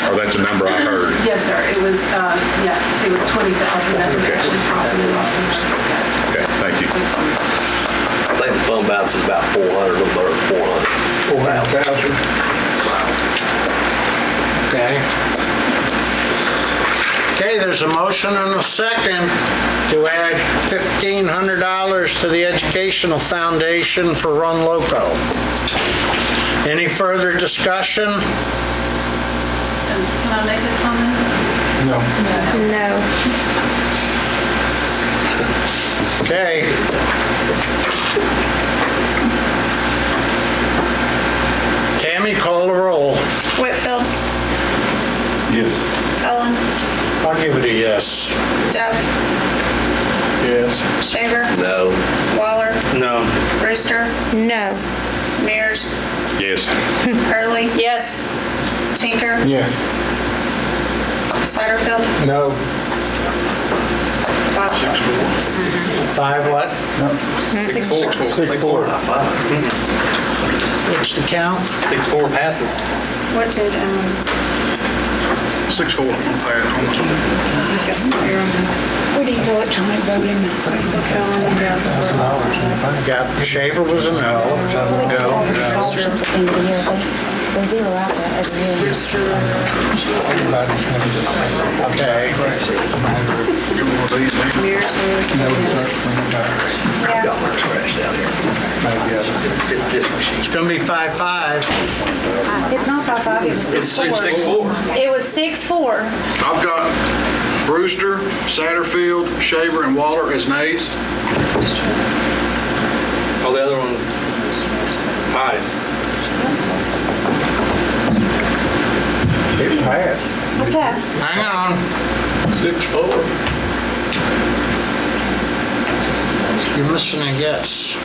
Or that's a number I heard? Yes, sir, it was, it was $20,000 that was actually properly lost. Okay, thank you. I think the fund balance is about 400, a little better than 400,000. Okay. Okay, there's a motion and a second to add $1,500 to the Educational Foundation for Run Loco. Any further discussion? Can I make a comment? No. No. Okay. Tammy, call the roll. Whitfield, Yes. Cullen, I'll give it a yes. Duff, Yes. Shaver, No. Waller, No. Brewster, No. Mears, Yes. Hurley, Yes. Tinker, Yes. Satterfield, No. 5 what? 6-4. What's the count? 6-4 passes. what did, 6-4. what do you do electronic voting? Got Shaver was a no. No. They zero out that every year. Okay. Mears was a It's gonna be 5-5. It's not 5-5, it was 6-4. 6-4. It was 6-4. I've got Brewster, Satterfield, Shaver, and Waller as nays. All the other ones, ayes. It passed. It passed. Hang on. 6-4. You're missing a yes.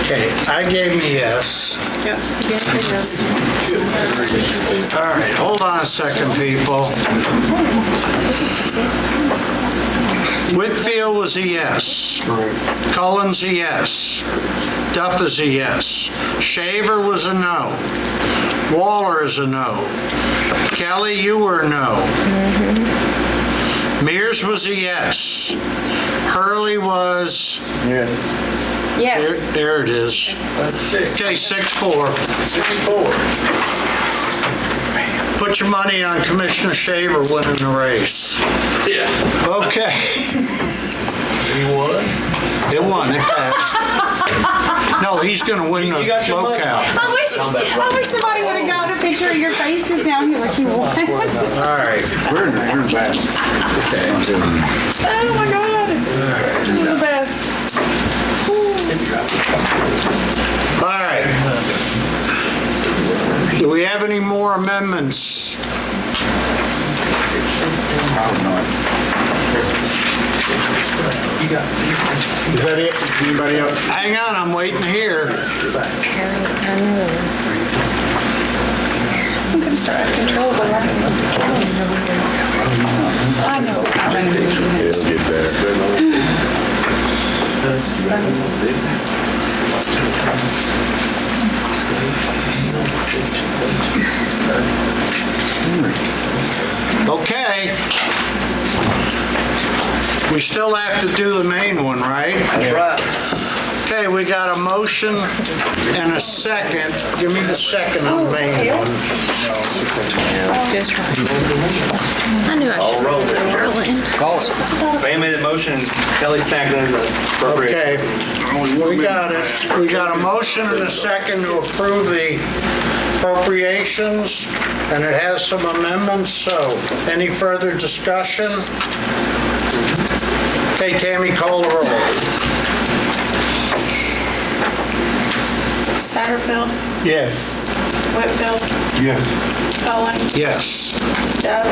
Okay, I gave me yes. Yep, yes. All right, hold on a second, people. Whitfield was a yes. Cullen's a yes. Duff is a yes. Shaver was a no. Waller is a no. Kelly, you were a no. Mears was a yes. Hurley was... Yes. Yes. There it is. Okay, 6-4. 6-4. Put your money on Commissioner Shaver winning the race. Yeah. Okay. He won? It won, it passed. No, he's gonna win the locale. I wish somebody would have got a picture of your face just down here like you won. All right. We're in the back. Oh my God. You're the best. All right. Do we have any more amendments? Is that it? Anybody else? Hang on, I'm waiting to hear. I'm gonna start out of control, but I know it's not running. It'll get better. Okay. We still have to do the main one, right? That's right. Okay, we got a motion and a second. Give me the second on the main one. Just right. I knew I should roll it. Calls. Van made the motion, and Kelly seconded the appropriation. Okay, we got it. We got a motion and a second to approve the appropriations, and it has some amendments, so any further discussion? Okay, Tammy, call the roll. Satterfield, Yes. Whitfield, Yes. Cullen, Yes. Duff,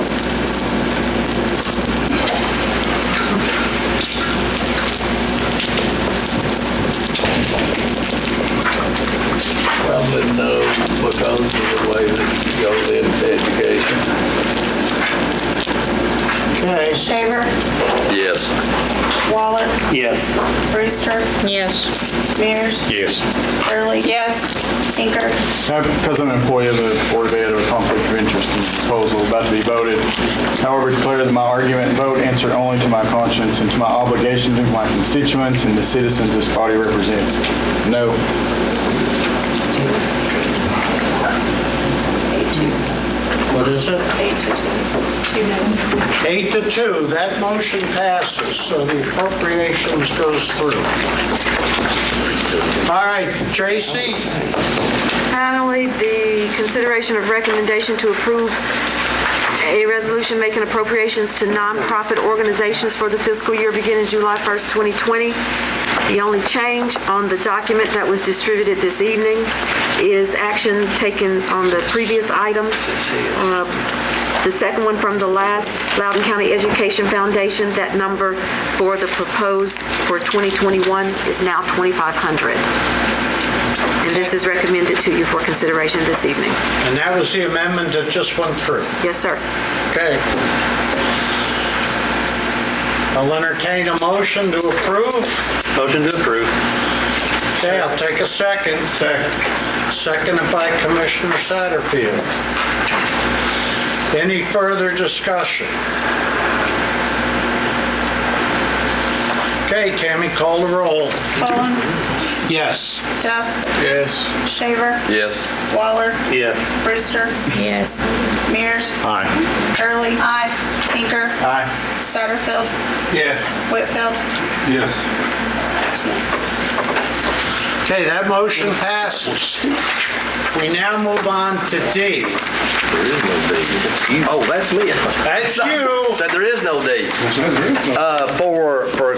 Probably no, because of the way that goes into education. Okay. Shaver, Yes. Waller, Yes. Brewster, Yes. Mears, Yes. Hurley, Yes. Tinker, Because I'm an employee of the Board of Ed, I have a conflict of interest in the proposal about to be voted. However, declare that my argument and vote answer only to my conscience and to my obligation to my constituents and the citizens this body represents. No. 8-2. What is it? 8 to 2. 2 no. 8 to 2, that motion passes, so the appropriations goes through. All right, Tracy? Finally, the consideration of recommendation to approve a resolution making appropriations to nonprofit organizations for the fiscal year beginning July 1st, 2020. The only change on the document that was distributed this evening is action taken on the previous item. The second one from the last, Loudoun County Education Foundation, that number for the proposed for 2021 is now $2,500. And this is recommended to you for consideration this evening. And that was the amendment that just went through? Yes, sir. Okay. I'll entertain a motion to approve. Motion to approve. Okay, I'll take a second. Seconded by Commissioner Satterfield. Any further discussion? Okay, Tammy, call the roll. Cullen. Yes. Duff. Yes. Shaver. Yes. Waller. Yes. Brewster. Yes. Mears. Aye. Early. Aye. Tinker. Aye. Satterfield. Yes. Whitfield. Yes. Okay, that motion passes. We now move on to D. There is no D. Oh, that's me. That's you. Said there is no D. For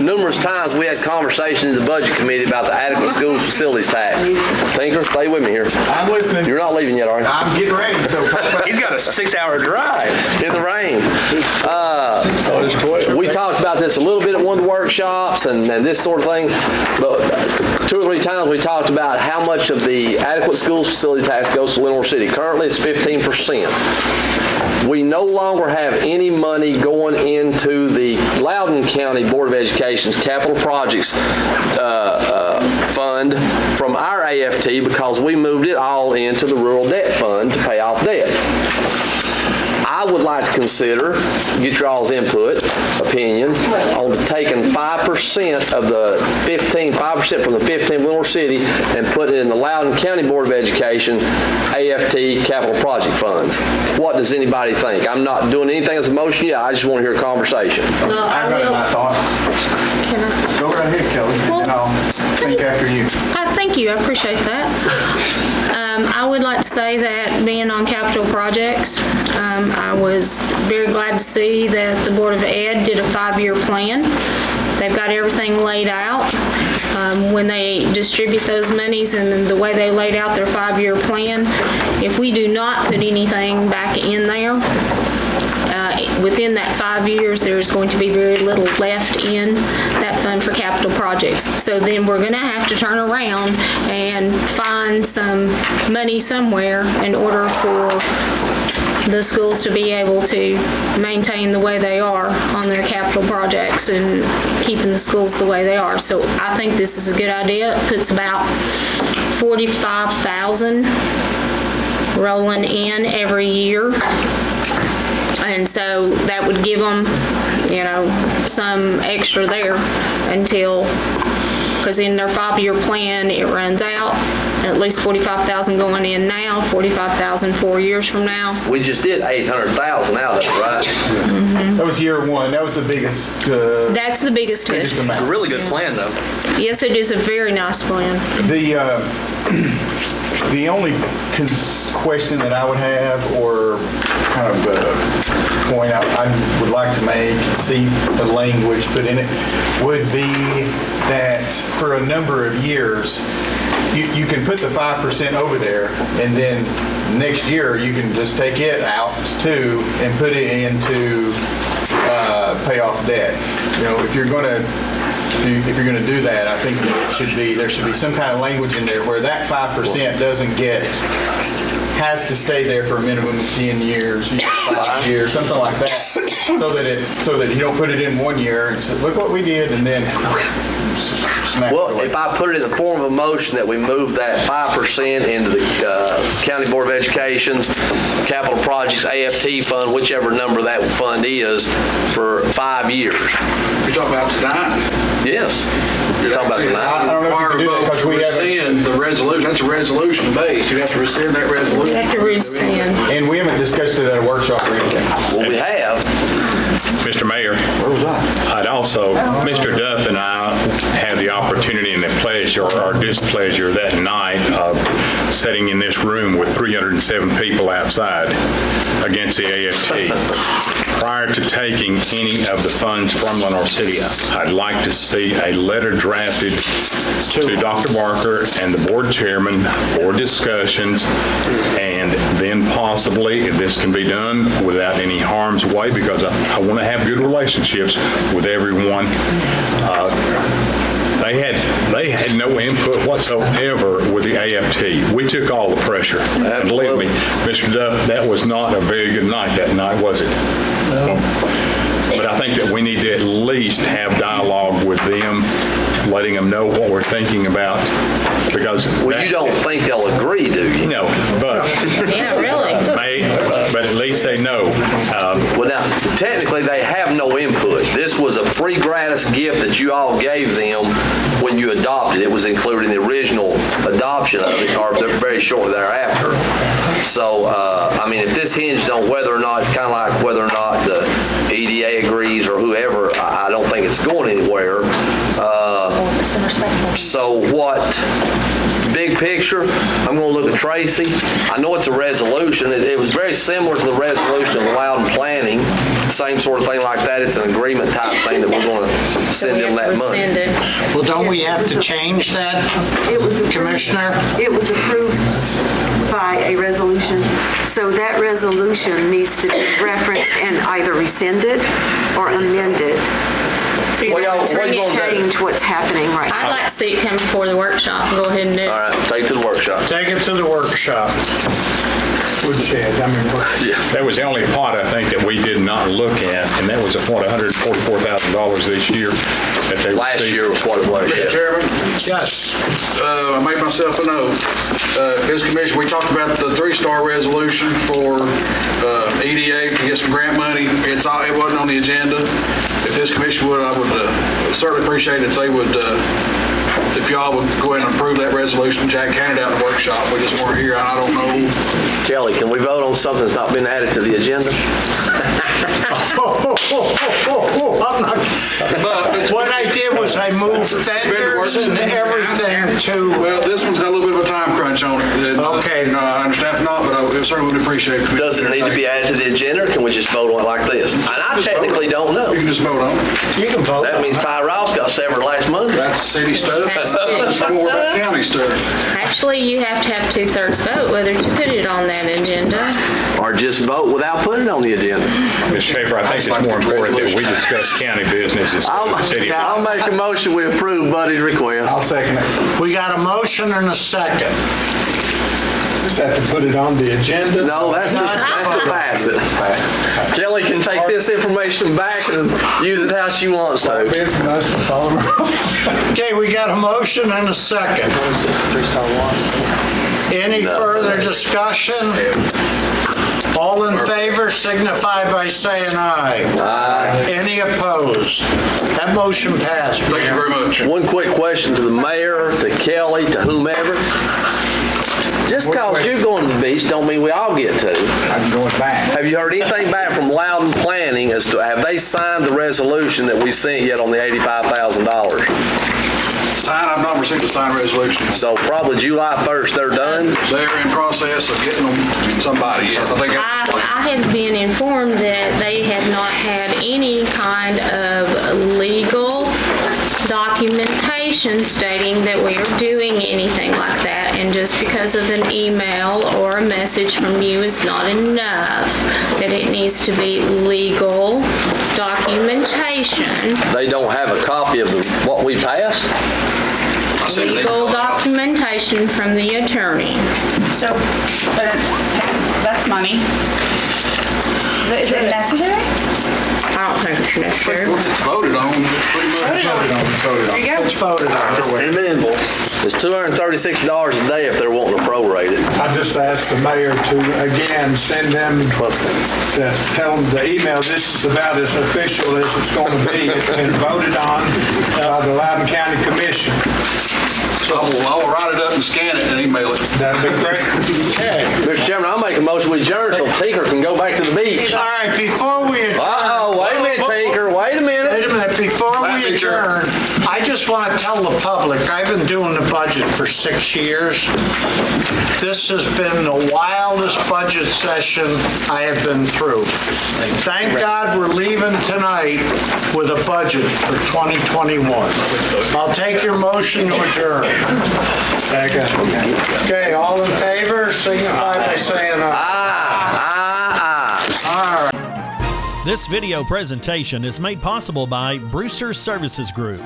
numerous times, we had conversations in the Budget Committee about the adequate schools facilities tax. Tinker, stay with me here. I'm listening. You're not leaving yet, are you? I'm getting ready. So He's got a 6-hour drive. In the rain. We talked about this a little bit at one of the workshops and this sort of thing, but 2 or 3 times we talked about how much of the adequate schools facility tax goes to Lenore City. Currently it's 15%. We no longer have any money going into the Loudoun County Board of Education's capital projects fund from our AFT because we moved it all into the rural debt fund to pay off debt. I would like to consider, get your all's input, opinion, on taking 5% of the 5% from the 15 Lenore City and putting it in the Loudoun County Board of Education AFT capital project funds. What does anybody think? I'm not doing anything as a motion yet. I just want to hear a conversation. I've got my thought. Go right ahead, Kelly, and I'll think after you. Thank you, I appreciate that. I would like to say that being on capital projects, I was very glad to see that the Board of Ed did a 5-year plan. They've got everything laid out. When they distribute those monies and the way they laid out their 5-year plan, if we do not put anything back in there, within that 5 years, there's going to be very little left in that fund for capital projects. So then we're going to have to turn around and find some money somewhere in order for the schools to be able to maintain the way they are on their capital projects and keeping the schools the way they are. So I think this is a good idea. It puts about $45,000 rolling in every year. And so that would give them, some extra there until, because in their 5-year plan, it runs out. At least $45,000 going in now, $45,000 4 years from now. We just did $800,000 out of it, right? Mm-hmm. That was year 1. That was the biggest. That's the biggest amount. It's a really good plan, though. Yes, it is a very nice plan. The only question that I would have, or kind of point I would like to make, see the language put in it, would be that for a number of years, you can put the 5% over there, and then next year you can just take it out too and put it into pay off debt. If you're going to do that, I think that there should be some kind of language in there where that 5% has to stay there for a minimum of 10 years, 5 years, something like that, so that you don't put it in 1 year and say, look what we did, and then Well, if I put it in the form of a motion that we move that 5% into the County Board of Education's capital projects AFT fund, whichever number that fund is, for 5 years. You're talking about tonight? Yes. You're talking about tonight. I don't know if you can do that because we rescind the resolution. That's a resolution based. You have to rescind that resolution. You have to rescind. And we haven't discussed it at a workshop or anything. Well, we have. Mr. Mayor. Where was I? I'd also, Mr. Duff and I had the opportunity and the pleasure or displeasure that night of sitting in this room with 307 people outside against the AFT. Prior to taking any of the funds from Lenore City, I'd like to see a letter drafted to Dr. Barker and the board chairman for discussions, and then possibly, if this can be done without any harm's way, because I want to have good relationships with everyone. They had no input whatsoever with the AFT. We took all the pressure. And believe me, Mr. Duff, that was not a very good night that night, was it? No. But I think that we need to at least have dialogue with them, letting them know what we're thinking about, because... Well, you don't think they'll agree, do you? No, but... Yeah, really? But at least they know. Well, now, technically, they have no input. This was a free gratis gift that you all gave them when you adopted. It was included in the original adoption of it, or very shortly thereafter. So, I mean, if this hinged on whether or not, it's kind of like whether or not the EDA agrees or whoever, I don't think it's going anywhere. So what, big picture, I'm going to look at Tracy. I know it's a resolution. It was very similar to the resolution of the Loudon planning, same sort of thing like that. It's an agreement type thing that we're going to send them that money. Well, don't we have to change that, Commissioner? It was approved by a resolution, so that resolution needs to be referenced and either rescinded or amended to change what's happening right now. I'd like to see it come before the workshop and go ahead and do it. All right, take it to the workshop. Take it to the workshop. That was the only part, I think, that we did not look at, and that was $144,000 this year that they Last year was what it was. Mr. Chairman? Yes. I made myself a note. Fiscal Commission, we talked about the 3-star resolution for EDA to get some grant money. It wasn't on the agenda. If this commission would, I would certainly appreciate it if they would, if y'all would go ahead and approve that resolution. Jack handed out in the workshop. We just weren't here. I don't know. Kelly, can we vote on something that's not been added to the agenda? But what I did was I moved vendors and everything to... Well, this one's got a little bit of a time crunch on it. Okay. I understand if not, but I certainly would appreciate it. Does it need to be added to the agenda, or can we just vote on it like this? And I technically don't know. You can just vote on it. You can vote. That means Ty Ross got severed last Monday. That's city stuff. That's more about county stuff. Actually, you have to have 2/3 vote whether to put it on that agenda. Or just vote without putting it on the agenda. Ms. Schaefer, I think it's more important that we discuss county business instead of city. I'll make a motion we approve Buddy's request. I'll second it. We got a motion and a second. Just have to put it on the agenda. No, that's to pass it. Kelly can take this information back and use it how she wants to. Okay, we got a motion and a second. Any further discussion? All in favor signify by saying aye. Aye. Any opposed? That motion passed. Thank you very much. One quick question to the mayor, to Kelly, to whomever. Just because you're going to the beach don't mean we all get to. I'm going back. Have you heard anything back from Loudon Planning as to, have they signed the resolution that we sent yet on the $85,000? I've not received a signed resolution. So probably July 1st, they're done? They're in process of getting them somebody, yes. I think I had been informed that they had not had any kind of legal documentation stating that we are doing anything like that, and just because of an email or a message from you is not enough, that it needs to be legal documentation. They don't have a copy of what we passed? Legal documentation from the attorney. So, that's money. Is it necessary? I don't think it's necessary. Once it's voted on, it's pretty much voted on. There you go. It's voted on. Just send them an invoice. It's $236 a day if they're wanting to prorate it. I just asked the mayor to, again, send them, 12 cents. tell them the email, this is about as official as it's going to be. It's been voted on by the Loudoun County Commission. So I will write it up and scan it and email it. That'd be great. Okay. Mr. Chairman, I'll make a motion we adjourn so Tinker can go back to the beach. All right, before we adjourn. Uh-oh, wait a minute, Tinker, wait a minute. Wait a minute, before we adjourn, I just want to tell the public, I've been doing the budget for 6 years. This has been the wildest budget session I have been through. And thank God we're leaving tonight with a budget for 2021. I'll take your motion to adjourn. Second. Okay, all in favor, signify by saying aye. All right. This video presentation is made possible by Brewster Services Group.